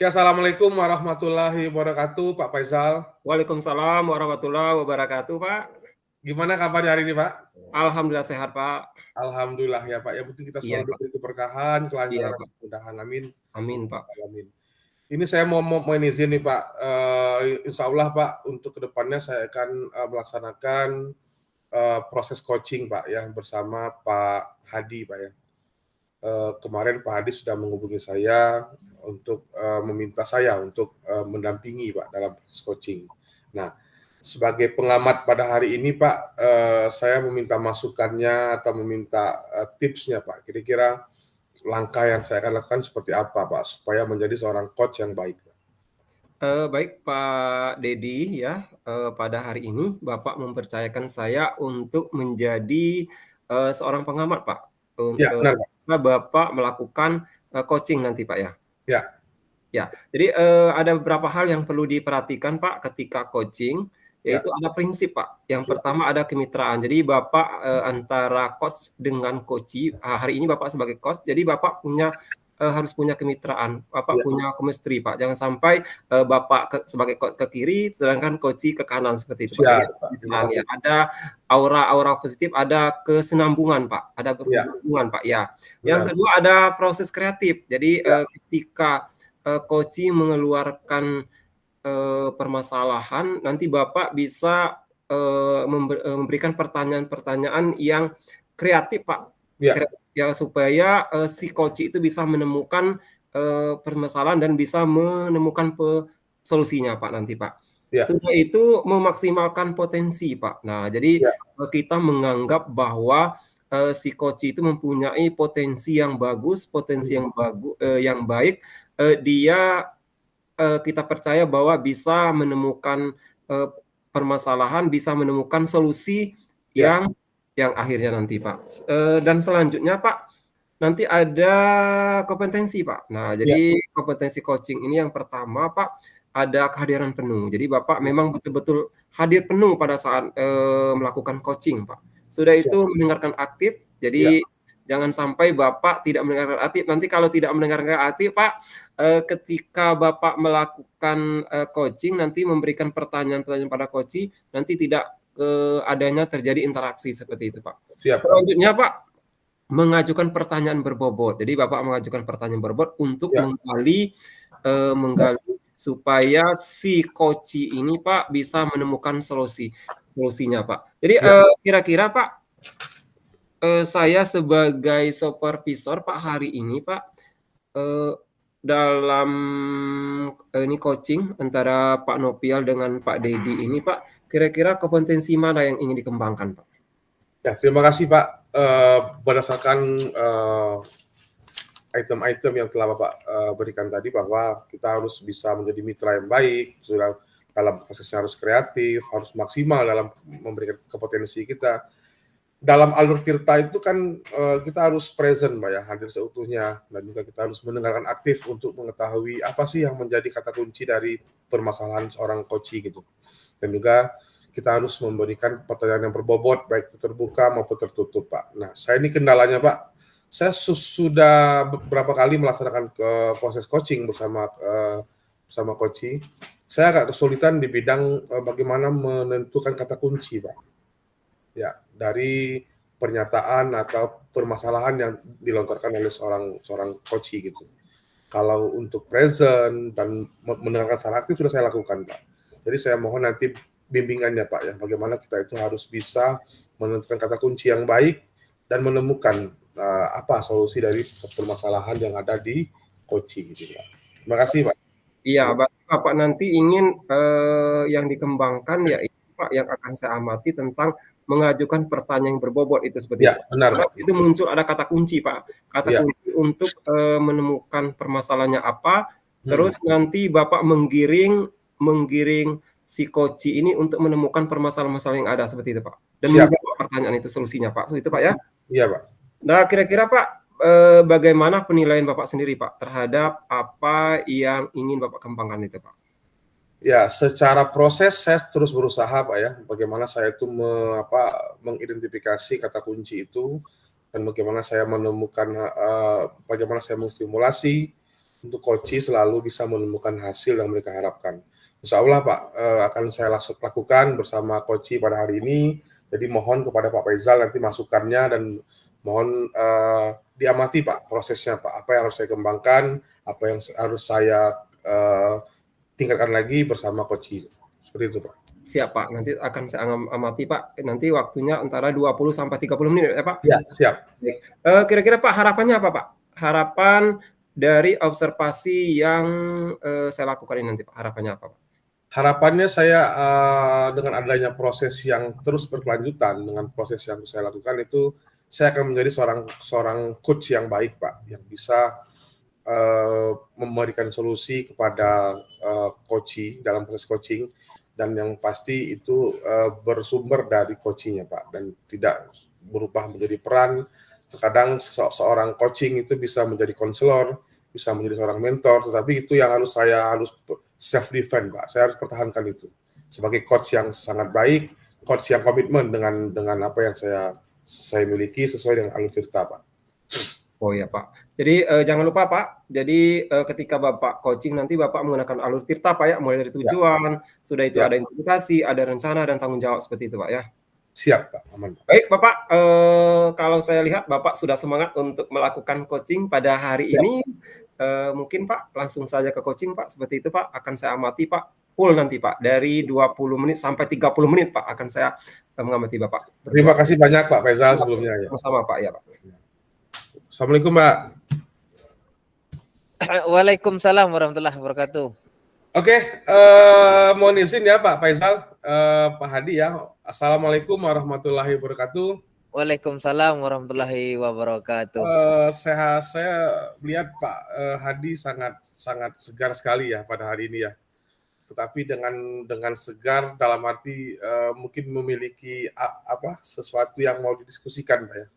Oke, assalamualaikum warahmatullahi wabarakatuh, Pak Faisal. Waalaikumsalam warahmatullahi wabarakatuh, Pak. Gimana kabarnya hari ini, Pak? Alhamdulillah sehat, Pak. Alhamdulillah ya, Pak. Yang penting kita Iya, selalu Pak. diberi keberkahan, Iya, kelancaran, Pak. kemudahan. Amin. Amin, Pak. Alamin. Ini saya mau izin nih, Pak. Insya Allah, Pak, untuk kedepannya saya akan melaksanakan proses coaching, Pak, ya, bersama Pak Hadi, Pak, ya. Kemarin Pak Hadi sudah menghubungi saya untuk meminta saya untuk mendampingi, Pak, dalam proses coaching. Nah, sebagai pengamat pada hari ini, Pak, saya meminta masukannya atau meminta tipsnya, Pak. Kira-kira langkah yang saya akan lakukan seperti apa, Pak, supaya menjadi seorang coach yang baik, Pak? Baik, Pak Dedi, ya. Pada hari ini Bapak mempercayakan saya untuk menjadi seorang pengamat, Pak. Ya, benar, Pak. Bapak melakukan coaching nanti, Pak, ya. Ya. Ya, jadi ada beberapa hal yang perlu diperhatikan, Pak, ketika coaching, Ya. yaitu ada prinsip, Pak. Yang Ya. pertama ada kemitraan. Jadi Bapak antara coach dengan coachee, hari ini Bapak sebagai coach, jadi Bapak harus punya kemitraan, Bapak Ya. punya chemistry, Pak. Jangan sampai Bapak sebagai coach ke kiri, sedangkan coachee ke kanan seperti itu, Pak. Jadi Siap, Pak. Terima kasih. ada aura-aura positif, ada kesinambungan, Pak. Ada Ya. berhubungan, Pak. Ya. Benar. Yang kedua ada proses kreatif. Jadi Ya. ketika coachee mengeluarkan permasalahan, nanti Bapak bisa memberikan pertanyaan-pertanyaan yang kreatif, Pak. Ya. Ya, supaya si coachee itu bisa menemukan permasalahan dan bisa menemukan solusinya, Pak, nanti, Pak. Ya. Sudah itu memaksimalkan potensi, Pak. Nah, jadi Ya. kita menganggap bahwa si coachee itu mempunyai potensi yang bagus, potensi yang baik. Dia kita percaya bahwa bisa menemukan permasalahan, bisa menemukan solusi Ya. yang akhirnya nanti, Pak. Dan selanjutnya, Pak, nanti ada kompetensi, Pak. Nah, Ya. jadi kompetensi coaching ini yang pertama, Pak, ada kehadiran penuh. Jadi Bapak memang betul-betul hadir penuh pada saat melakukan coaching, Pak. Sudah itu mendengarkan aktif, Ya. jadi jangan sampai Bapak tidak mendengarkan aktif. Nanti kalau tidak mendengarkan aktif, Pak, ketika Bapak melakukan coaching, nanti memberikan pertanyaan-pertanyaan pada coachee, nanti tidak adanya terjadi interaksi seperti itu, Pak. Siap, Pak. Selanjutnya, Pak, mengajukan pertanyaan berbobot. Jadi Bapak mengajukan pertanyaan berbobot untuk Ya. menggali supaya si coachee ini, Pak, bisa menemukan solusinya, Pak. Jadi kira-kira, Pak, saya sebagai supervisor, Pak, hari ini, Pak, dalam ini coaching antara Pak Nopial dengan Pak Dedi ini, Pak, kira-kira kompetensi mana yang ingin dikembangkan, Pak? Ya, terima kasih, Pak. Berdasarkan item-item yang telah Bapak berikan tadi, bahwa kita harus bisa menjadi mitra yang baik, sudah dalam prosesnya harus kreatif, harus maksimal dalam memberikan kompetensi kita. Dalam alur tirta itu kan kita harus present, Pak, ya, hadir seutuhnya, dan juga kita harus mendengarkan aktif untuk mengetahui apa sih yang menjadi kata kunci dari permasalahan seorang coachee gitu. Dan juga kita harus memberikan pertanyaan yang berbobot, baik itu terbuka maupun tertutup, Pak. Nah, saya ini kendalanya, Pak, saya sudah beberapa kali melaksanakan proses coaching bersama coachee. Saya agak kesulitan di bidang bagaimana menentukan kata kunci, Pak. Ya, dari pernyataan atau permasalahan yang dilontarkan oleh seorang coachee gitu. Kalau untuk present dan mendengarkan secara aktif sudah saya lakukan, Pak. Jadi saya mohon nanti bimbingannya, Pak, ya, bagaimana kita itu harus bisa menentukan kata kunci yang baik dan menemukan apa solusi dari permasalahan yang ada di coachee gitu, Pak. Terima kasih, Pak. Iya, Bapak nanti ingin yang dikembangkan ya, Pak, yang akan saya amati tentang mengajukan pertanyaan yang berbobot itu seperti Ya, itu. benar, Karena Pak. itu muncul ada kata kunci, Pak. Kata Ya. kunci untuk menemukan permasalahannya apa, terus nanti Bapak menggiring si coachee ini untuk menemukan permasalahan-permasalahan yang ada seperti itu, Pak. Dan menjawab pertanyaan itu solusinya, Pak. Itu, Pak, ya. Iya, Pak. Nah, kira-kira, Pak, bagaimana penilaian Bapak sendiri, Pak, terhadap apa yang ingin Bapak kembangkan itu, Pak? Ya, secara proses saya terus berusaha, Pak, ya, bagaimana saya itu mengidentifikasi kata kunci itu, dan bagaimana saya menemukan, bagaimana saya menstimulasi untuk coach selalu bisa menemukan hasil yang mereka harapkan. Insya Allah Pak, akan saya lakukan bersama coach pada hari ini. Jadi mohon kepada Pak Faisal nanti masukannya, dan mohon diamati Pak prosesnya Pak. Apa yang harus saya kembangkan, apa yang harus saya tingkatkan lagi bersama coach. Seperti itu Pak. Siap Pak, nanti akan saya amati Pak. Nanti waktunya antara 20 sampai 30 menit ya Pak? Ya, siap. Kira-kira Pak harapannya apa Pak? Harapan dari observasi yang saya lakukan ini nanti Pak, harapannya apa Pak? Harapannya saya dengan adanya proses yang terus berkelanjutan, dengan proses yang saya lakukan itu, saya akan menjadi seorang coach yang baik Pak, yang bisa memberikan solusi kepada coach dalam proses coaching, dan yang pasti itu bersumber dari coachingnya Pak, dan tidak berubah menjadi peran. Terkadang seorang coaching itu bisa menjadi konselor, bisa menjadi seorang mentor, tetapi itu yang harus self defend Pak. Saya harus pertahankan itu sebagai coach yang sangat baik, coach yang komitmen dengan apa yang saya miliki sesuai dengan alur cerita Pak. Oh iya Pak. Jadi jangan lupa Pak. Jadi ketika Bapak coaching nanti Bapak menggunakan alur tirta Pak ya, mulai dari tujuan, sudah itu ada implementasi, ada rencana dan tanggung jawab seperti itu Pak ya. Siap Pak, aman. Baik Bapak, kalau saya lihat Bapak sudah semangat untuk melakukan coaching pada hari ini. Mungkin Pak langsung saja ke coaching Pak, seperti itu Pak. Akan saya amati Pak, full nanti Pak, dari 20 menit sampai 30 menit Pak akan saya mengamati Bapak. Terima kasih banyak Pak Faisal sebelumnya ya. Sama-sama Pak ya Pak. Assalamualaikum Mbak. Waalaikumsalam warahmatullahi wabarakatuh. Oke, mohon izin ya Pak Faisal, Pak Hadi ya. Assalamualaikum warahmatullahi wabarakatuh. Waalaikumsalam warahmatullahi wabarakatuh. Saya lihat Pak Hadi sangat segar sekali ya pada hari ini ya. Tetapi dengan segar dalam arti mungkin memiliki sesuatu yang mau didiskusikan Pak ya.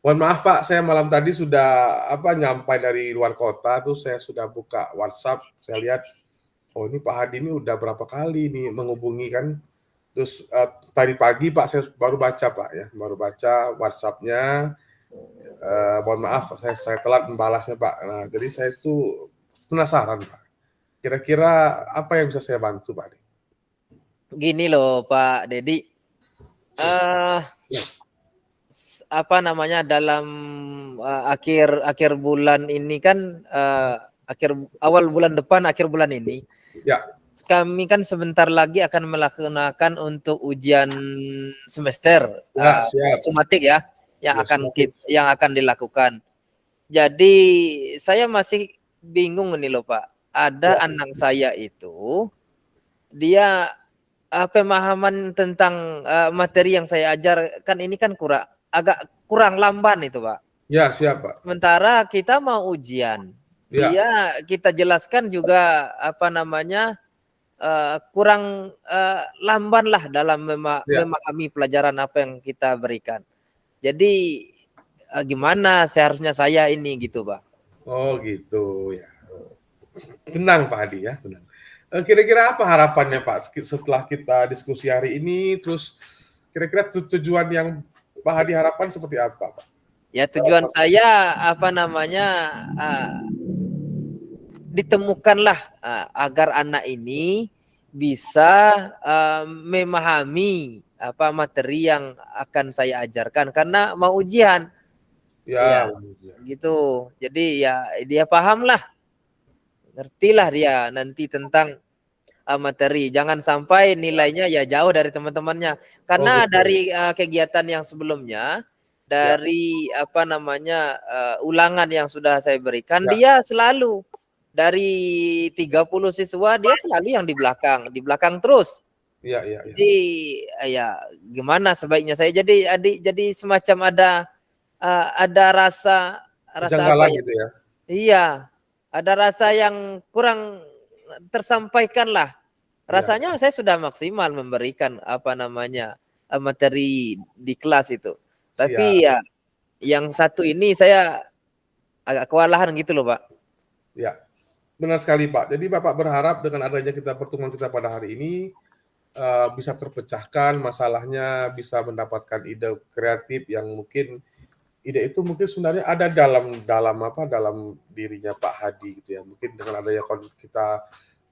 Mohon maaf Pak, saya malam tadi sudah nyampai dari luar kota tuh, saya sudah buka WhatsApp, saya lihat oh ini Pak Hadi ini udah berapa kali nih menghubungi kan. Terus tadi pagi Pak saya baru baca Pak ya, baru baca WhatsApp-nya. Mohon maaf saya telat membalasnya Pak. Nah, jadi saya itu penasaran Pak. Kira-kira apa yang bisa saya bantu Pak? Gini loh Pak Dedi. Dalam akhir bulan ini kan awal bulan depan, akhir bulan ini. Ya. Kami kan sebentar lagi akan melaksanakan untuk ujian semester somatik ya, yang akan dilakukan. Jadi saya masih bingung nih loh Pak. Ada anak saya itu dia pemahaman tentang materi yang saya ajarkan ini kan agak kurang lamban itu Pak. Ya, siap Pak. Sementara kita mau ujian, dia kita jelaskan juga kurang lamban lah dalam memahami pelajaran apa yang kita berikan. Jadi gimana seharusnya saya ini gitu Pak? Oh gitu ya. Tenang Pak Hadi ya, tenang. Kira-kira apa harapannya Pak setelah kita diskusi hari ini, terus kira-kira tujuan yang Pak Hadi harapkan seperti apa Pak? Ya tujuan saya ditemukanlah agar anak ini bisa memahami materi yang akan saya ajarkan karena mau ujian. Ya gitu. Jadi ya dia pahamlah, ngertilah dia nanti tentang materi. Jangan sampai nilainya ya jauh dari teman-temannya. Karena dari kegiatan yang sebelumnya, dari ulangan yang sudah saya berikan, dia selalu dari 30 siswa dia selalu yang di belakang terus. Iya. Jadi ya gimana sebaiknya saya jadi semacam ada rasa apa ya? Gitu ya. Iya, ada rasa yang kurang tersampaikan lah. Rasanya saya sudah maksimal memberikan materi di kelas itu. Tapi ya yang satu ini saya agak kewalahan gitu loh Pak. Ya, benar sekali Pak. Jadi Bapak berharap dengan adanya pertemuan kita pada hari ini bisa terpecahkan masalahnya, bisa mendapatkan ide kreatif yang mungkin ide itu mungkin sebenarnya ada dalam dirinya Pak Hadi gitu ya. Mungkin dengan adanya kita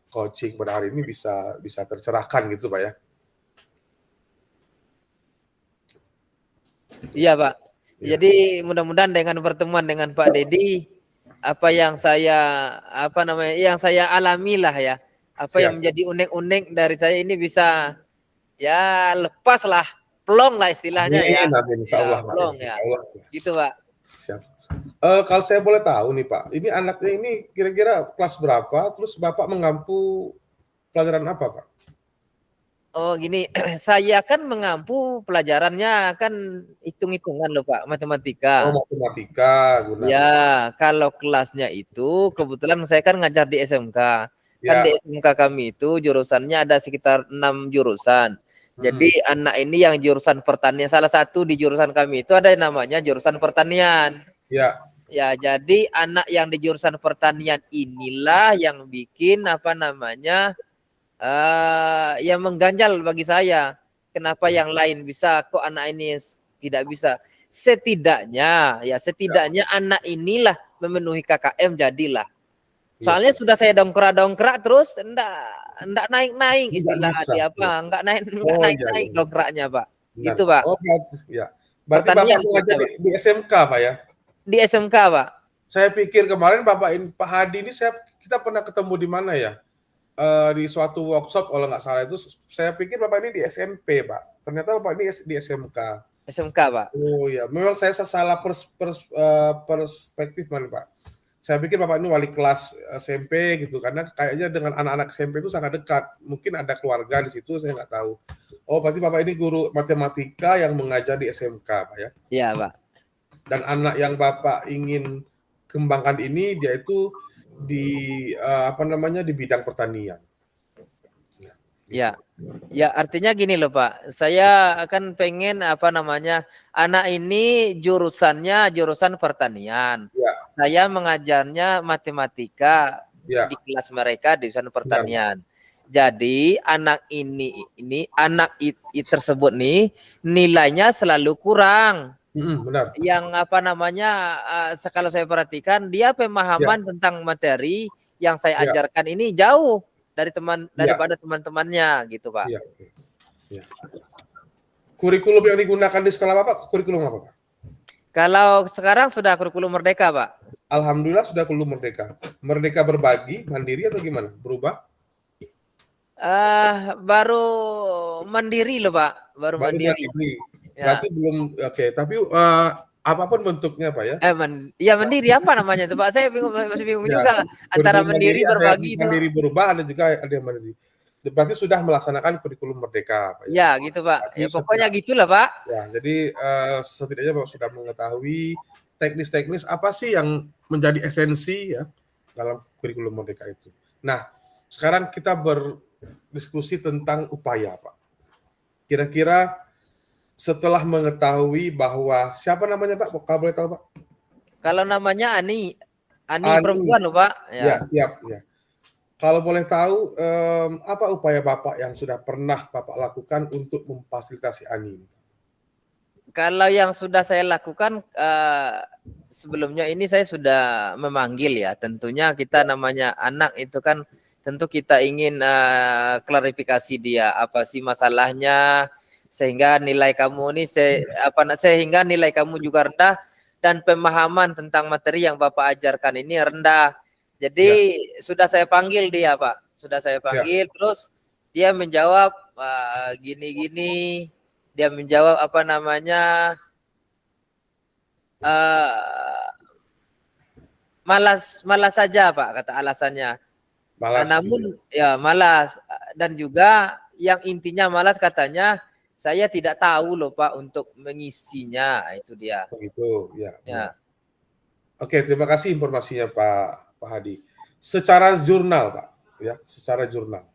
coaching pada hari ini bisa tercerahkan gitu Pak ya. Iya Pak. Ya. Jadi mudah-mudahan dengan pertemuan dengan Pak Dedi, apa yang saya alami lah ya, apa Siap. yang menjadi unek-unek dari saya ini bisa ya lepas lah, plong lah istilahnya ya. Amin, insya Allah, ya, plong ya. Allah. Gitu Pak. Siap. Kalau saya boleh tahu nih Pak, ini anaknya ini kira-kira kelas berapa? Terus Bapak mengampu pelajaran apa Pak? Oh gini, saya kan mengampu pelajarannya kan hitung-hitungan loh Pak, matematika. Oh, matematika. Ya, kalau kelasnya itu kebetulan saya kan ngajar di SMK. Kan Ya. di SMK kami itu jurusannya ada sekitar 6 jurusan. Jadi anak ini yang jurusan pertanian, salah satu di jurusan kami itu ada namanya jurusan pertanian. Ya. Ya, jadi anak yang di jurusan pertanian inilah yang bikin yang mengganjal bagi saya. Kenapa yang lain bisa, kok anak ini tidak bisa? Setidaknya anak inilah memenuhi KKM jadilah. Soalnya sudah saya dongkrak terus enggak naik istilah dia apa? Enggak naik dongkraknya, Pak. Gitu, Pak. Oh, berarti Bapak mengajar di SMK, Pak ya? Di SMK, Pak. Saya pikir kemarin Pak Hadi ini kita pernah ketemu di mana ya? Di suatu workshop kalau nggak salah itu saya pikir Bapak ini di SMP Pak, ternyata Bapak ini di SMK. SMK Pak. Oh ya, memang saya salah perspektif Pak. Saya pikir Bapak ini wali kelas SMP gitu, karena kayaknya dengan anak-anak SMP itu sangat dekat. Mungkin ada keluarga di situ, saya nggak tahu. Oh, berarti Bapak ini guru matematika yang mengajar di SMK Pak ya? Iya Pak. Dan anak yang Bapak ingin kembangkan ini dia itu di di bidang pertanian. Ya artinya gini loh Pak, saya akan pengen anak ini jurusan pertanian. Ya. Saya mengajarnya matematika di kelas mereka di jurusan pertanian. Jadi anak anak tersebut nih nilainya selalu kurang. Benar. Yang kalau saya perhatikan dia pemahaman tentang materi yang saya ajarkan ini jauh daripada teman-temannya gitu Pak. Kurikulum yang digunakan di sekolah Bapak kurikulum apa Pak? Kalau sekarang sudah kurikulum Merdeka Pak. Alhamdulillah sudah kurikulum Merdeka. Merdeka berbagi, mandiri atau gimana? Berubah? Baru mandiri loh Pak, baru mandiri. Berarti belum tapi apapun bentuknya Pak ya? Mandiri apa namanya itu Pak? Saya masih bingung juga antara mandiri berbagi itu. Mandiri berubah ada juga ada yang mandiri. Berarti sudah melaksanakan kurikulum Merdeka Pak ya? Ya gitu Pak. Ya pokoknya gitulah Pak. Ya, jadi setidaknya Bapak sudah mengetahui teknis-teknis apa sih yang menjadi esensi ya dalam kurikulum Merdeka itu. Nah, sekarang kita berdiskusi tentang upaya Pak. Kira-kira setelah mengetahui bahwa siapa namanya Pak? Kalau boleh tahu Pak? Kalau namanya Ani perempuan loh Pak. Ya siap ya. Kalau boleh tahu apa upaya Bapak yang sudah pernah Bapak lakukan untuk memfasilitasi Ani? Kalau yang sudah saya lakukan sebelumnya ini saya sudah memanggil ya. Tentunya kita namanya anak itu kan tentu kita ingin klarifikasi dia apa sih masalahnya sehingga nilai kamu ini sehingga nilai kamu juga rendah dan pemahaman tentang materi yang Bapak ajarkan ini rendah. Jadi sudah saya panggil dia Pak, sudah saya panggil terus dia menjawab gini-gini, dia menjawab malas saja Pak kata alasannya. Namun ya malas dan juga yang intinya malas katanya saya tidak tahu loh Pak untuk mengisinya, itu dia. Begitu, ya. Oke, terima kasih informasinya Pak Hadi. Secara jurnal Pak, ya, secara jurnal.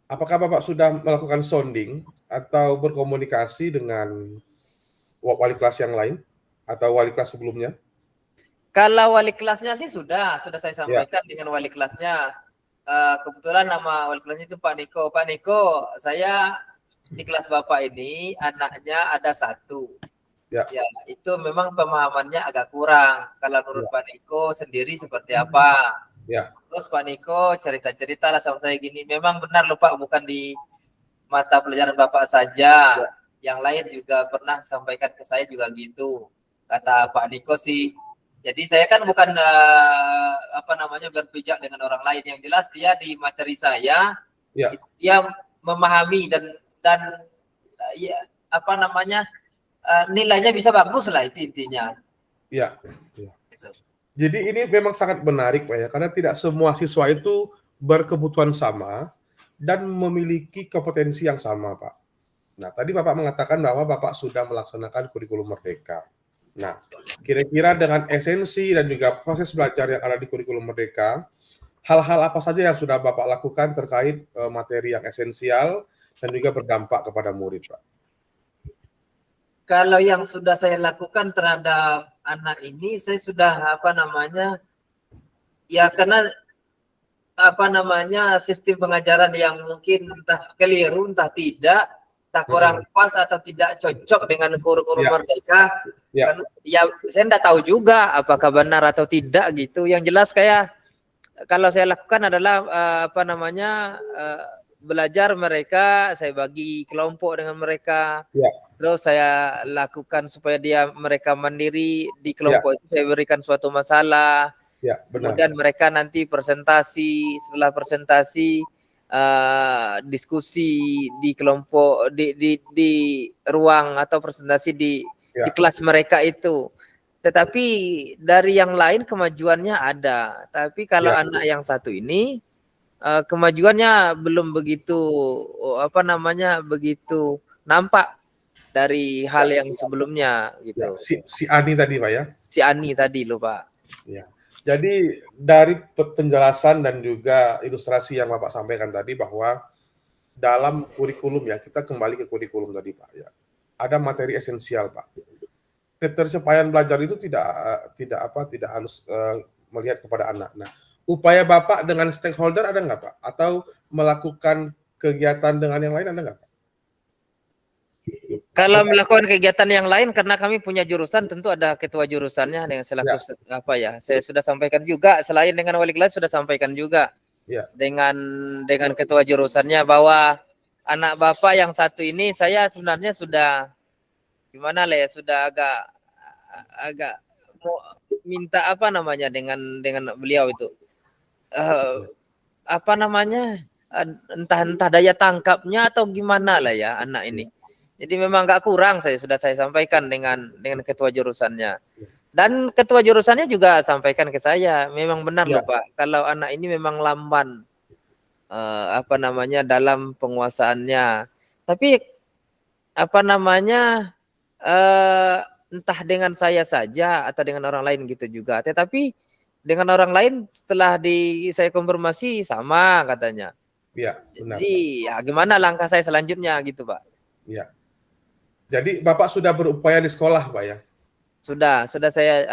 Apakah Bapak sudah melakukan sounding atau berkomunikasi dengan wali kelas yang lain atau wali kelas sebelumnya? Kalau wali kelasnya sih sudah saya sampaikan dengan wali kelasnya. Kebetulan nama wali kelasnya itu Pak Niko. Pak Niko, saya di kelas Bapak ini anaknya ada 1. Ya. Ya, itu memang pemahamannya agak kurang. Kalau menurut Pak Niko sendiri seperti apa? Ya. Terus Pak Niko cerita-cerita lah sama saya gini. Memang benar loh Pak, bukan di mata pelajaran Bapak saja. Yang lain juga pernah sampaikan ke saya juga gitu. Kata Pak Niko sih. Jadi saya kan bukan berpijak dengan orang lain. Yang jelas dia di materi saya, dia memahami dan nilainya bisa bagus lah, itu intinya. Ya. Jadi ini memang sangat menarik Pak ya, karena tidak semua siswa itu berkebutuhan sama dan memiliki kompetensi yang sama Pak. Nah, tadi Bapak mengatakan bahwa Bapak sudah melaksanakan kurikulum Merdeka. Nah, kira-kira dengan esensi dan juga proses belajar yang ada di kurikulum Merdeka, hal-hal apa saja yang sudah Bapak lakukan terkait materi yang esensial dan juga berdampak kepada murid Pak? Kalau yang sudah saya lakukan terhadap anak ini, saya sudah karena sistem pengajaran yang mungkin entah keliru, entah tidak, entah kurang pas atau tidak cocok dengan kurikulum Merdeka. Ya, saya tidak tahu juga apakah benar atau tidak gitu. Yang jelas kalau saya lakukan adalah belajar mereka, saya bagi kelompok dengan mereka. Terus saya lakukan supaya mereka mandiri di kelompok itu, saya berikan suatu masalah. Kemudian mereka nanti presentasi, setelah presentasi diskusi di kelompok di ruang atau presentasi di kelas mereka itu. Tetapi dari yang lain kemajuannya ada. Tapi kalau anak yang satu ini kemajuannya belum begitu begitu nampak dari hal yang sebelumnya gitu. Si Ani tadi Pak ya? Si Ani tadi loh Pak. Ya. Jadi dari penjelasan dan juga ilustrasi yang Bapak sampaikan tadi bahwa dalam kurikulum ya, kita kembali ke kurikulum tadi Pak ya. Ada materi esensial Pak. Ketercapaian belajar itu tidak harus melihat kepada anak. Nah, upaya Bapak dengan stakeholder ada nggak Pak? Atau melakukan kegiatan dengan yang lain ada nggak Pak? Kalau melakukan kegiatan yang lain, karena kami punya jurusan, tentu ada ketua jurusannya dengan selaku saya sudah sampaikan juga, selain dengan wali kelas sudah sampaikan juga dengan ketua jurusannya bahwa anak Bapak yang satu ini saya sebenarnya sudah sudah agak mau minta dengan beliau itu entah daya tangkapnya atau gimana lah ya anak ini. Jadi memang agak kurang, saya sampaikan dengan ketua jurusannya. Dan ketua jurusannya juga sampaikan ke saya, memang benar loh Pak, kalau anak ini memang lamban dalam penguasaannya. Tapi entah dengan saya saja atau dengan orang lain gitu juga. Tetapi dengan orang lain setelah saya konfirmasi sama katanya. Iya, benar. Jadi ya gimana langkah saya selanjutnya gitu Pak. Iya. Jadi Bapak sudah berupaya di sekolah Pak ya? Sudah saya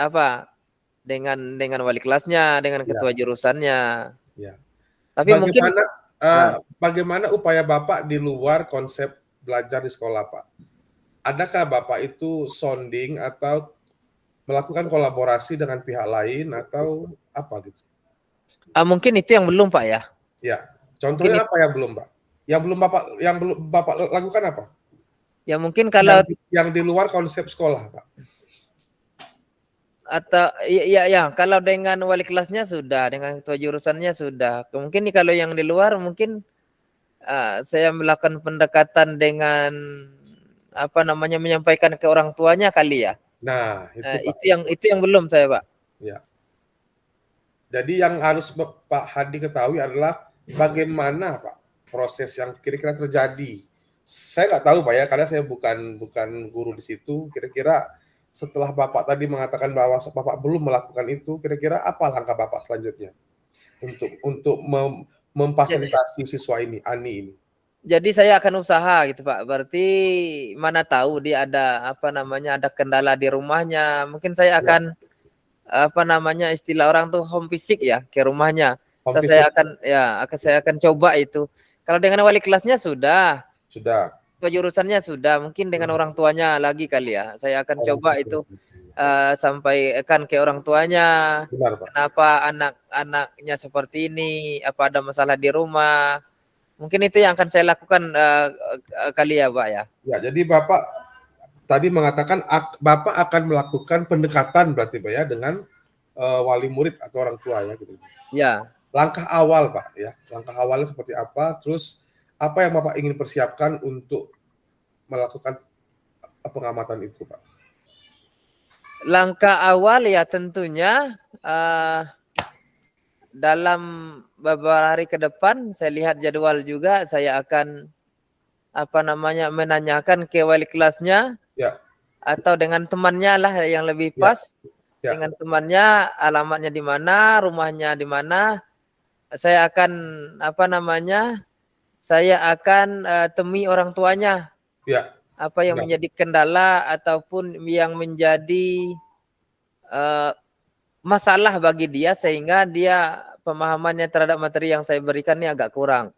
dengan wali kelasnya, dengan ketua jurusannya. Ya. Tapi bagaimana upaya Bapak di luar konsep belajar di sekolah Pak? Adakah Bapak itu sounding atau melakukan kolaborasi dengan pihak lain atau apa gitu? Mungkin itu yang belum Pak ya. Ya. Contohnya apa yang belum Pak? Yang belum Bapak lakukan apa? Ya mungkin kalau yang di luar konsep sekolah Pak. Atau kalau dengan wali kelasnya sudah, dengan ketua jurusannya sudah. Mungkin kalau yang di luar mungkin saya melakukan pendekatan dengan menyampaikan ke orang tuanya kali ya. Nah, itu yang belum saya Pak. Ya. Jadi yang harus Pak Hadi ketahui adalah bagaimana Pak proses yang kira-kira terjadi. Saya nggak tahu Pak ya, karena saya bukan guru di situ. Kira-kira setelah Bapak tadi mengatakan bahwa Bapak belum melakukan itu, kira-kira apa langkah Bapak selanjutnya untuk memfasilitasi siswa ini, Ani ini? Jadi saya akan usaha gitu Pak. Berarti mana tahu dia ada ada kendala di rumahnya. Mungkin saya akan istilah orang tuh home visit ya ke rumahnya. Saya akan coba itu. Kalau dengan wali kelasnya sudah. jurusannya sudah, mungkin dengan orang tuanya lagi kali ya. Saya akan coba itu sampaikan ke orang tuanya. Benar, Pak. Kenapa anak-anaknya seperti ini, apa ada masalah di rumah. Mungkin itu yang akan saya lakukan kali ya, Pak ya. Ya, jadi Bapak tadi mengatakan Bapak akan melakukan pendekatan berarti Pak ya dengan wali murid atau orang tua ya gitu. Ya. Langkah awal Pak ya. Langkah awalnya seperti apa? Terus apa yang Bapak ingin persiapkan untuk melakukan pengamatan itu, Pak? Langkah awal ya tentunya dalam beberapa hari ke depan saya lihat jadwal juga, saya akan menanyakan ke wali kelasnya ya, atau dengan temannya lah yang lebih pas. Ya. Dengan temannya, alamatnya di mana, rumahnya di mana. Saya akan saya akan temui orang tuanya. Ya. Apa yang menjadi kendala ataupun yang menjadi masalah bagi dia sehingga dia pemahamannya terhadap materi yang saya berikan ini agak kurang.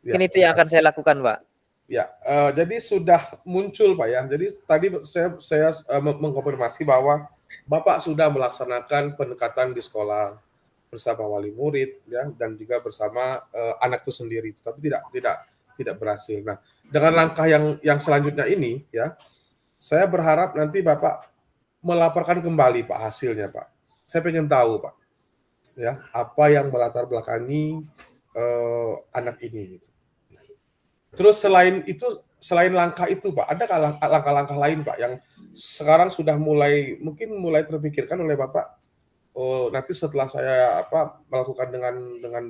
Mungkin itu yang akan saya lakukan, Pak. Ya, jadi sudah muncul Pak ya. Jadi tadi saya mengkonfirmasi bahwa Bapak sudah melaksanakan pendekatan di sekolah bersama wali murid ya, dan juga bersama anak itu sendiri, tapi tidak berhasil. Nah, dengan langkah yang selanjutnya ini ya, saya berharap nanti Bapak melaporkan kembali Pak hasilnya Pak. Saya pengen tahu Pak ya, apa yang melatar belakangi anak ini gitu. Terus selain langkah itu Pak, ada langkah-langkah lain Pak yang sekarang sudah mulai terpikirkan oleh Bapak? Oh, nanti setelah saya melakukan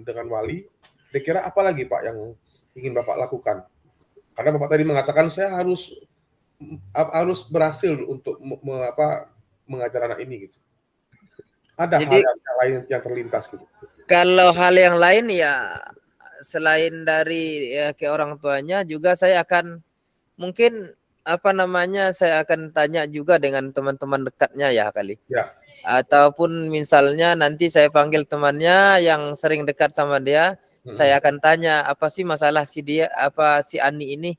dengan wali, kira-kira apa lagi Pak yang ingin Bapak lakukan? Karena Bapak tadi mengatakan saya harus berhasil untuk mengajar anak ini gitu. Ada hal yang lain yang terlintas gitu. Kalau hal yang lain ya selain dari ke orang tuanya juga saya akan mungkin saya akan tanya juga dengan teman-teman dekatnya ya kali. Ya. Ataupun misalnya nanti saya panggil temannya yang sering dekat sama dia, saya akan tanya apa sih masalah si Ani ini,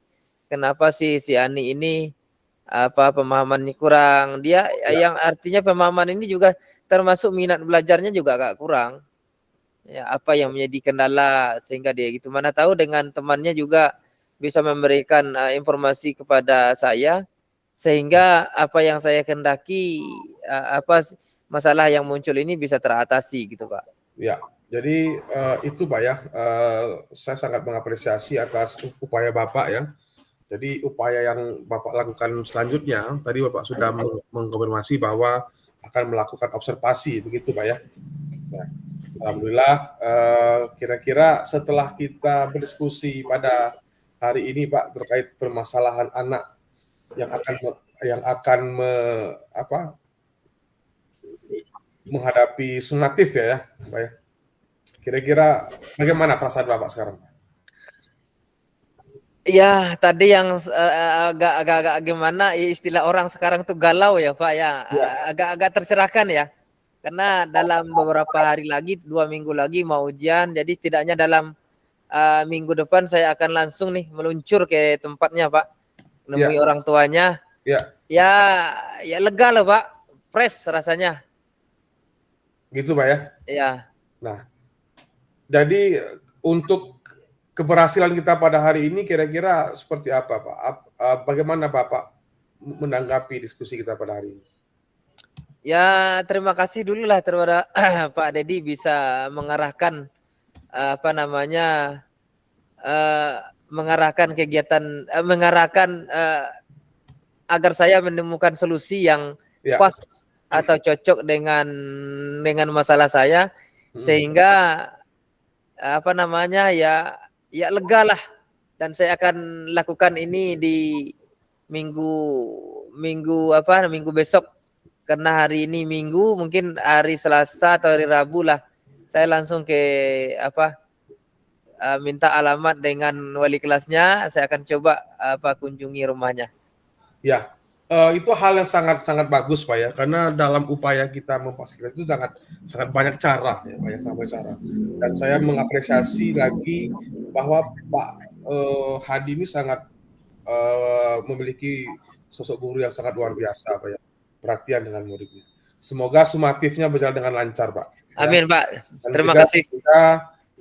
kenapa si Ani ini pemahamannya kurang, dia yang artinya pemahaman ini juga termasuk minat belajarnya juga agak kurang. Ya, apa yang menjadi kendala sehingga dia gitu, mana tahu dengan temannya juga bisa memberikan informasi kepada saya sehingga apa yang saya kendaki masalah yang muncul ini bisa teratasi gitu Pak. Ya, jadi itu Pak ya, saya sangat mengapresiasi atas upaya Bapak ya. Jadi upaya yang Bapak lakukan selanjutnya, tadi Bapak sudah mengkonfirmasi bahwa akan melakukan observasi, begitu Pak ya. Nah, alhamdulillah, kira-kira setelah kita berdiskusi pada hari ini Pak terkait permasalahan anak yang akan menghadapi summatif ya, Pak ya. Kira-kira bagaimana perasaan Bapak sekarang? Ya, tadi yang agak gimana istilah orang sekarang tuh galau ya Pak ya, agak tercerahkan ya. Karena dalam beberapa hari lagi, 2 minggu lagi mau ujian, jadi setidaknya dalam minggu depan saya akan langsung nih meluncur ke tempatnya Pak, menemui orang tuanya. Ya lega loh Pak, fresh rasanya. Gitu Pak ya? Iya. Nah, jadi untuk keberhasilan kita pada hari ini kira-kira seperti apa Pak? Bagaimana Bapak menanggapi diskusi kita pada hari ini? Ya terima kasih dulu lah terhadap Pak Dedi bisa mengarahkan mengarahkan kegiatan, agar saya menemukan solusi yang pas atau cocok dengan masalah saya, sehingga ya lega lah, dan saya akan lakukan ini di minggu besok, karena hari ini Minggu, mungkin hari Selasa atau hari Rabu lah saya langsung ke minta alamat dengan wali kelasnya, saya akan coba kunjungi rumahnya. Ya, itu hal yang sangat bagus Pak ya, karena dalam upaya kita memfasilitasi itu sangat banyak cara ya, banyak cara. Dan saya mengapresiasi lagi bahwa Pak Hadi ini sangat memiliki sosok guru yang sangat luar biasa, Pak ya, perhatian dengan muridnya. Semoga sumatifnya berjalan dengan lancar, Pak. Amin, Pak. Dan Terima kasih.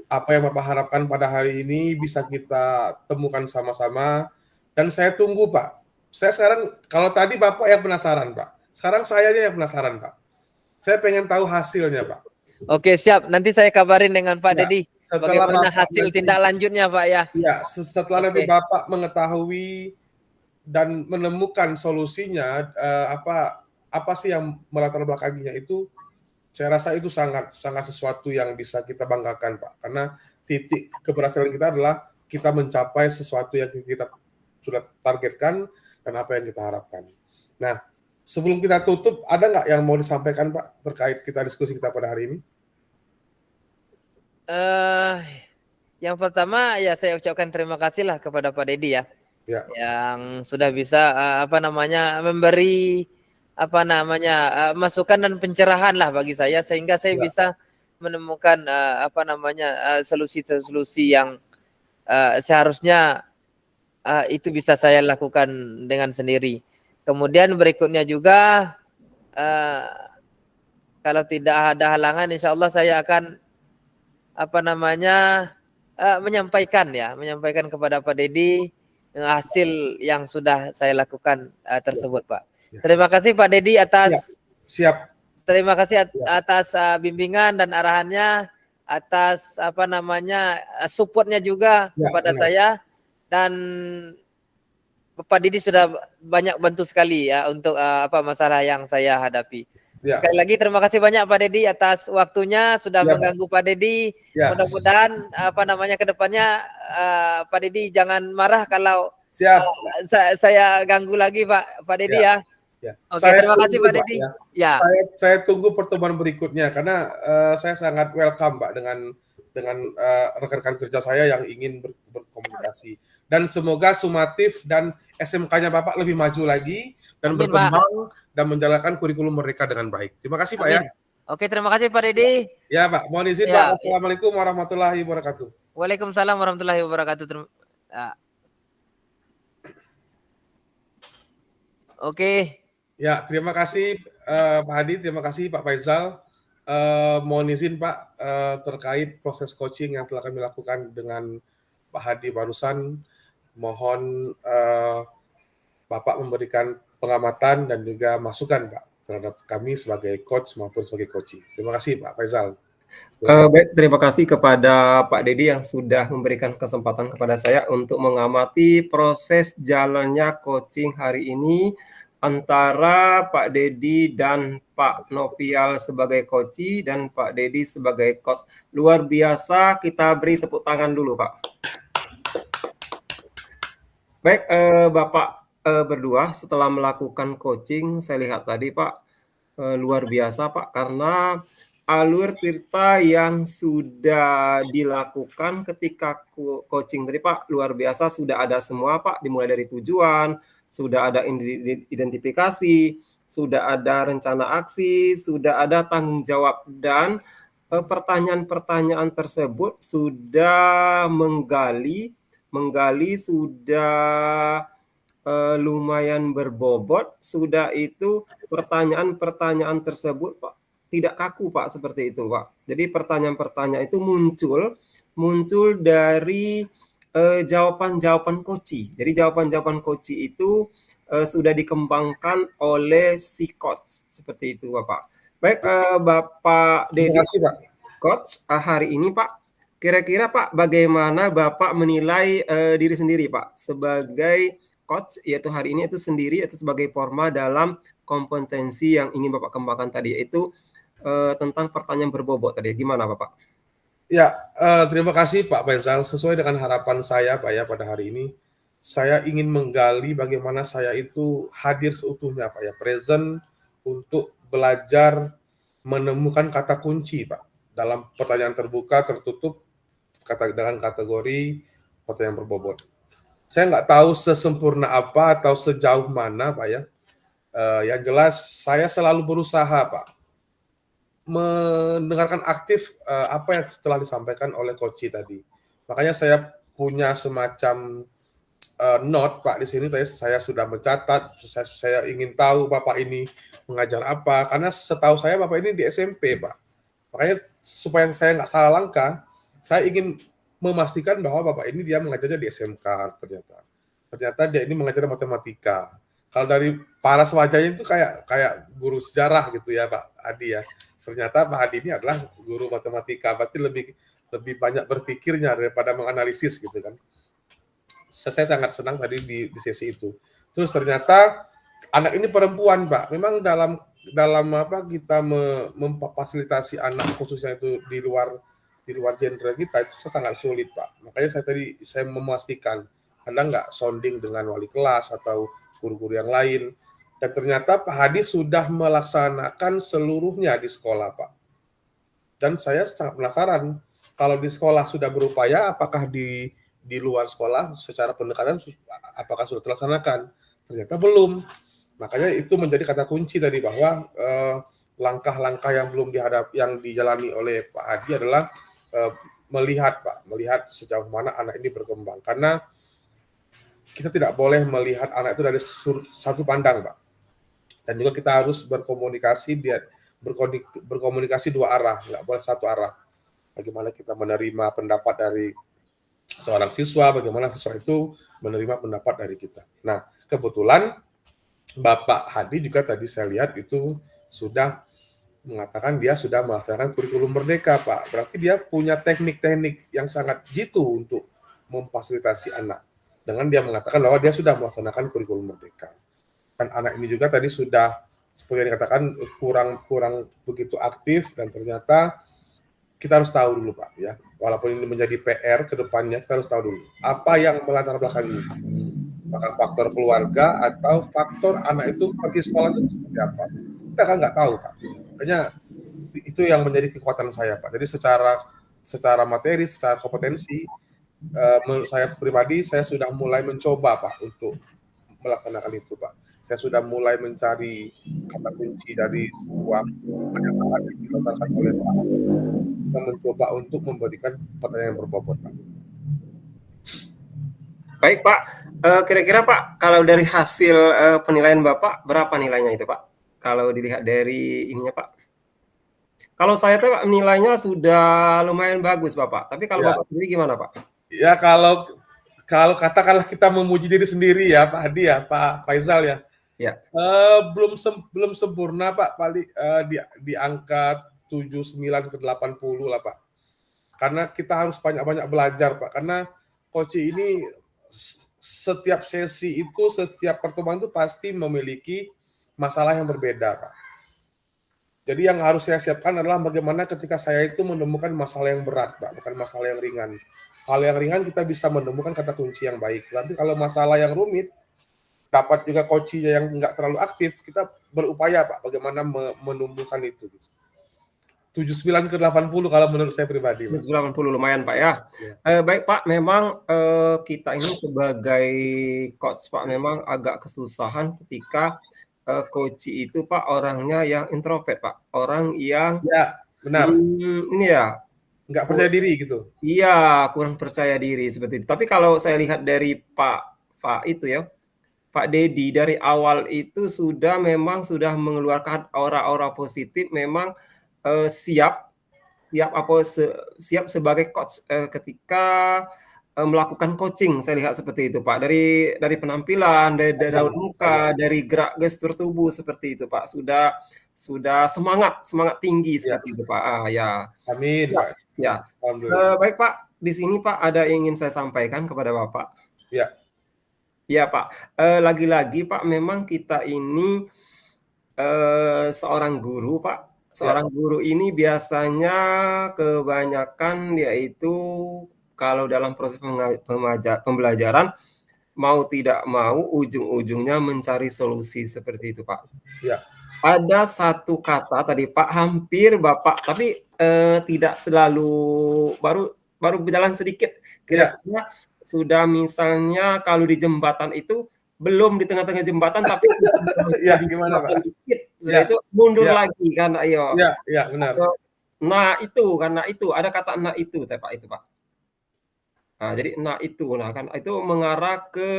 Apa yang Bapak harapkan pada hari ini bisa kita temukan sama-sama. Dan saya tunggu, Pak. Saya sekarang, kalau tadi Bapak yang penasaran, Pak. Sekarang saya aja yang penasaran, Pak. Saya pengen tahu hasilnya, Pak. Oke, siap. Nanti saya kabarin dengan Pak Dedi. Bagaimana Bapak hasil tindak lanjutnya, Pak ya? Ya, setelah nanti Bapak mengetahui dan menemukan solusinya, apa sih yang melatar belakanginya itu, saya rasa itu sangat sesuatu yang bisa kita banggakan, Pak. Karena titik keberhasilan kita adalah kita mencapai sesuatu yang kita sudah targetkan dan apa yang kita harapkan. Nah, sebelum kita tutup, ada nggak yang mau disampaikan, Pak, terkait diskusi kita pada hari ini? Yang pertama ya saya ucapkan terima kasih lah kepada Pak Dedi ya, yang sudah bisa memberi masukan dan pencerahan lah bagi saya, sehingga saya bisa menemukan solusi-solusi yang seharusnya itu bisa saya lakukan dengan sendiri. Kemudian berikutnya juga kalau tidak ada halangan, insya Allah saya akan menyampaikan kepada Pak Dedi hasil yang sudah saya lakukan tersebut, Pak. Terima kasih Pak Dedi atas terima kasih atas bimbingan dan arahannya, atas supportnya juga kepada saya, dan Pak Dedi sudah banyak bantu sekali ya untuk masalah yang saya hadapi. Sekali lagi terima kasih banyak Pak Dedi atas waktunya, sudah mengganggu Pak Dedi. Mudah-mudahan kedepannya Pak Dedi jangan marah kalau saya ganggu lagi Pak Dedi ya. Oke, terima kasih Pak Dedi. Ya. Saya tunggu pertemuan berikutnya karena saya sangat welcome Pak dengan rekan-rekan kerja saya yang ingin berkomunikasi. Dan semoga Sumatif dan SMK-nya Bapak lebih maju lagi dan berkembang dan menjalankan kurikulum mereka dengan baik. Terima kasih Pak ya. Oke, terima kasih Pak Dedi. Ya Pak, mohon izin Pak. Assalamualaikum warahmatullahi wabarakatuh. Waalaikumsalam warahmatullahi wabarakatuh. Oke. Ya, terima kasih Pak Hadi, terima kasih Pak Faisal. Mohon izin Pak terkait proses coaching yang telah kami lakukan dengan Pak Hadi barusan. Mohon Bapak memberikan pengamatan dan juga masukan Pak terhadap kami sebagai coach maupun sebagai coaching. Terima kasih Pak Faisal. Baik, terima kasih kepada Pak Dedi yang sudah memberikan kesempatan kepada saya untuk mengamati proses jalannya coaching hari ini antara Pak Dedi dan Pak Novial sebagai coach dan Pak Dedi sebagai coach. Luar biasa, kita beri tepuk tangan dulu Pak. Baik, Bapak berdua setelah melakukan coaching, saya lihat tadi Pak, luar biasa Pak, karena alur cerita yang sudah dilakukan ketika coaching tadi Pak, luar biasa, sudah ada semua Pak, dimulai dari tujuan, sudah ada identifikasi, sudah ada rencana aksi, sudah ada tanggung jawab, dan pertanyaan-pertanyaan tersebut sudah menggali sudah lumayan berbobot, sudah itu pertanyaan-pertanyaan tersebut Pak tidak kaku Pak, seperti itu Pak. Jadi pertanyaan-pertanyaan itu muncul dari jawaban-jawaban coach. Jadi jawaban-jawaban coach itu sudah dikembangkan oleh si coach, seperti itu Bapak. Baik, Bapak Dedi, coach hari ini Pak, kira-kira Pak, bagaimana Bapak menilai diri sendiri Pak sebagai coach, yaitu hari ini itu sendiri, itu sebagai forma dalam kompetensi yang ingin Bapak kembangkan tadi, yaitu tentang pertanyaan berbobot tadi. Gimana Bapak? Ya, terima kasih Pak Faisal. Sesuai dengan harapan saya Pak ya pada hari ini, saya ingin menggali bagaimana saya itu hadir seutuhnya Pak ya, present untuk belajar menemukan kata kunci Pak dalam pertanyaan terbuka, tertutup, dengan kategori pertanyaan berbobot. Saya nggak tahu sesempurna apa atau sejauh mana Pak ya. Yang jelas saya selalu berusaha Pak mendengarkan aktif apa yang telah disampaikan oleh coach tadi. Makanya saya punya semacam note Pak di sini saya sudah mencatat, saya ingin tahu Bapak ini mengajar apa, karena setahu saya Bapak ini di SMP Pak. Makanya supaya saya nggak salah langkah, saya ingin memastikan bahwa Bapak ini dia mengajarnya di SMK ternyata. Ternyata dia ini mengajar matematika. Kalau dari paras wajahnya itu kayak guru sejarah gitu ya Pak Adi ya. Ternyata Pak Adi ini adalah guru matematika, berarti lebih banyak berpikirnya daripada menganalisis gitu kan. Saya sangat senang tadi di sesi itu. Terus ternyata anak ini perempuan, Pak. Memang dalam apa kita memfasilitasi anak khususnya itu di luar genre kita itu sangat sulit, Pak. Makanya saya memastikan ada nggak sounding dengan wali kelas atau guru-guru yang lain. Dan ternyata Pak Hadi sudah melaksanakan seluruhnya di sekolah, Pak. Dan saya sangat penasaran kalau di sekolah sudah berupaya, apakah di luar sekolah secara pendekatan apakah sudah terlaksanakan? Ternyata belum. Makanya itu menjadi kata kunci tadi bahwa langkah-langkah yang belum yang dijalani oleh Pak Hadi adalah melihat sejauh mana anak ini berkembang. Karena kita tidak boleh melihat anak itu dari satu pandang, Pak. Dan juga kita harus berkomunikasi dua arah, nggak boleh satu arah. Bagaimana kita menerima pendapat dari seorang siswa, bagaimana siswa itu menerima pendapat dari kita. Nah, kebetulan Bapak Hadi juga tadi saya lihat itu sudah mengatakan dia sudah melaksanakan kurikulum merdeka, Pak. Berarti dia punya teknik-teknik yang sangat jitu untuk memfasilitasi anak. Dengan dia mengatakan bahwa dia sudah melaksanakan kurikulum merdeka. Dan anak ini juga tadi sudah seperti yang dikatakan kurang begitu aktif, dan ternyata kita harus tahu dulu Pak ya, walaupun ini menjadi PR ke depannya, kita harus tahu dulu apa yang melatar belakangi, apakah faktor keluarga atau faktor anak itu pergi sekolah itu seperti apa, kita kan nggak tahu Pak. Makanya itu yang menjadi kekuatan saya Pak. Jadi secara materi, secara kompetensi, menurut saya pribadi saya sudah mulai mencoba Pak untuk melaksanakan itu Pak. Saya sudah mulai mencari kata kunci dari sebuah pernyataan yang dilontarkan oleh Pak. Kita mencoba untuk memberikan pertanyaan yang berbobot, Pak. Baik, Pak. Kira-kira Pak, kalau dari hasil penilaian Bapak, berapa nilainya itu, Pak? Kalau dilihat dari ininya, Pak. Kalau saya tuh nilainya sudah lumayan bagus, Bapak. Tapi kalau Bapak sendiri gimana, Pak? Ya, kalau katakanlah kita memuji diri sendiri ya, Pak Hadi ya, Pak Faisal ya. Ya. Belum sempurna, Pak. Paling di angka 79 ke 80 lah Pak. Karena kita harus banyak-banyak belajar Pak. Karena coach ini setiap sesi itu, setiap pertemuan itu pasti memiliki masalah yang berbeda Pak. Jadi yang harus saya siapkan adalah bagaimana ketika saya itu menemukan masalah yang berat Pak, bukan masalah yang ringan. Hal yang ringan kita bisa menemukan kata kunci yang baik. Tapi kalau masalah yang rumit, dapat juga coachnya yang nggak terlalu aktif, kita berupaya Pak bagaimana menumbuhkan itu. 79 ke 80 kalau menurut saya pribadi. 80 lumayan Pak ya. Baik Pak, memang kita ini sebagai coach Pak memang agak kesusahan ketika coach itu Pak orangnya yang introvert Pak, orang yang benar. Ini ya nggak percaya diri gitu. Iya, kurang percaya diri seperti itu. Tapi kalau saya lihat dari Pak itu ya, Pak Dedi dari awal itu memang sudah mengeluarkan aura-aura positif, memang siap sebagai coach ketika melakukan coaching. Saya lihat seperti itu Pak, dari penampilan, dari raut muka, dari gerak gestur tubuh seperti itu Pak, sudah semangat tinggi seperti itu Pak. Ya. Amin Pak. Ya. Baik Pak, di sini Pak ada yang ingin saya sampaikan kepada Bapak. Ya. Ya Pak, lagi-lagi Pak memang kita ini seorang guru Pak. Seorang guru ini biasanya kebanyakan yaitu kalau dalam proses pembelajaran mau tidak mau ujung-ujungnya mencari solusi seperti itu Pak. Ya. Ada satu kata tadi Pak hampir Bapak tapi tidak terlalu baru berjalan sedikit kira-kira sudah misalnya kalau di jembatan itu belum di tengah-tengah jembatan tapi ya gimana Pak? Dikit, sudah itu mundur lagi kan ayo. Ya benar. Nah itu karena itu ada kata nah itu Pak itu Pak. Nah, jadi nah kan itu mengarah ke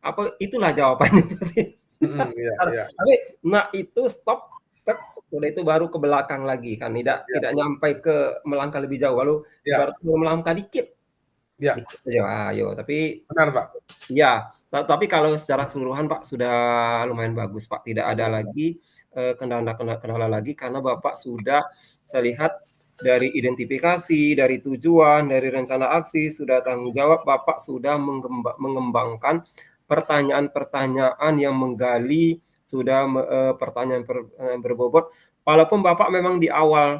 apa? Itulah jawabannya tadi. Iya. Tapi nah itu stop, tek, udah itu baru ke belakang lagi kan, tidak nyampe ke melangkah lebih jauh, lalu ibaratnya baru melangkah dikit. Iya. Dikit aja, ayo. Tapi Benar, Pak. ya, tapi kalau secara keseluruhan Pak sudah lumayan bagus Pak, tidak ada lagi kendala lagi karena Bapak sudah saya lihat dari identifikasi, dari tujuan, dari rencana aksi, sudah tanggung jawab, Bapak sudah mengembangkan pertanyaan-pertanyaan yang menggali, sudah pertanyaan berbobot. Walaupun Bapak memang di awal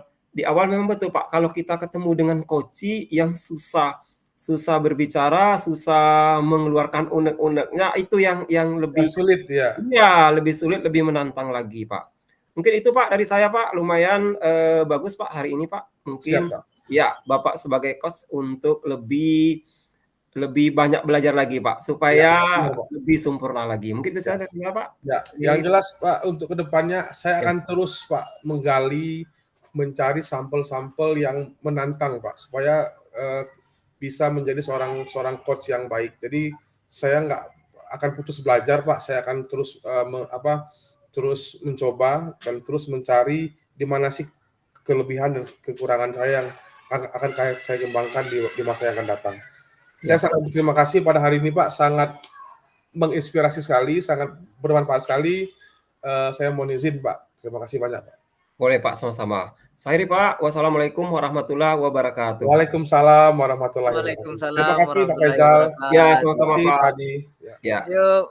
memang betul Pak, kalau kita ketemu dengan coach yang susah berbicara, susah mengeluarkan unek-uneknya, itu yang lebih sulit ya. Iya, lebih sulit, lebih menantang lagi, Pak. Mungkin itu Pak dari saya Pak, lumayan bagus Pak hari ini Pak. Mungkin Siap, Pak. ya Bapak sebagai coach untuk lebih banyak belajar lagi Pak, supaya lebih sempurna lagi. Mungkin itu saja dari saya Pak. Ya, yang jelas Pak, untuk kedepannya saya akan terus Pak menggali, mencari sampel-sampel yang menantang Pak, supaya bisa menjadi seorang coach yang baik. Jadi saya nggak akan putus belajar Pak, saya akan terus terus mencoba dan terus mencari di mana sih kelebihan dan kekurangan saya yang akan saya kembangkan di masa yang akan datang. Saya sangat berterima kasih pada hari ini Pak, sangat menginspirasi sekali, sangat bermanfaat sekali. Saya mohon izin Pak. Terima kasih banyak Pak. Boleh Pak, sama-sama. Saya Pak, wassalamualaikum warahmatullahi wabarakatuh. Waalaikumsalam warahmatullahi wabarakatuh. Waalaikumsalam Terima kasih Pak warahmatullahi Faisal. wabarakatuh. Ya, sama-sama Terima kasih, Pak. Pak Adi. Ya. Ya. Yuk.